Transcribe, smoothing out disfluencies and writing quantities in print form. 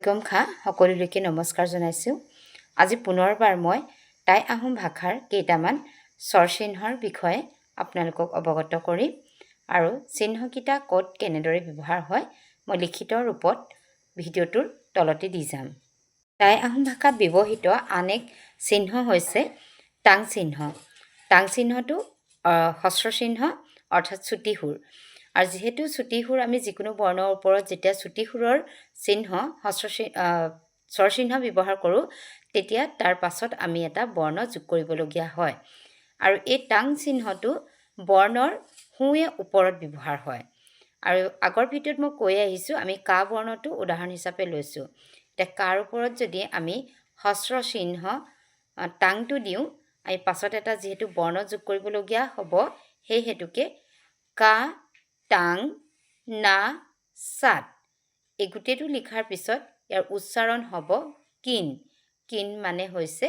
বিক্ৰমখা সকলোলৈকে নমস্কাৰ জনাইছোঁ। আজি পুনৰবাৰ মই টাই আহোম ভাষাৰ কেইটামান স্বৰচিহ্নৰ বিষয়ে আপোনালোকক অৱগত কৰিম আৰু চিহ্নকেইটা ক'ত কেনেদৰে ব্যৱহাৰ হয় মই লিখিত ৰূপত ভিডিঅ'টোৰ তলতে দি যাম। টাই আহোম ভাষাত ব্যৱহৃত আন এক চিহ্ন হৈছে টাং চিহ্ন। টাং চিহ্নটো হস্ৰ চিহ্ন অৰ্থাৎ চুটি সুৰ। আৰু যিহেতু চুটি সুৰ আমি যিকোনো বৰ্ণৰ ওপৰত যেতিয়া চুটি সুৰৰ চিহ্ন স্বৰ চিহ্ন ব্যৱহাৰ কৰোঁ তেতিয়া তাৰ পাছত আমি এটা বৰ্ণ যোগ কৰিবলগীয়া হয়। আৰু এই টাং চিহ্নটো বৰ্ণৰ সোঁৱে ওপৰত ব্যৱহাৰ হয়। আৰু আগৰ ভিডিঅ'ত মই কৈ আহিছোঁ আমি কা বৰ্ণটো উদাহৰণ হিচাপে লৈছোঁ। এতিয়া কাৰ ওপৰত যদি আমি হস্ৰ চিহ্ন টাংটো দিওঁ আমি পাছত এটা যিহেতু বৰ্ণ যোগ কৰিবলগীয়া হ'ব সেই হেতুকে কা টাং না চাত এই গোটেইটো লিখাৰ পিছত ইয়াৰ উচ্চাৰণ হ'ব কিন। কিন মানে হৈছে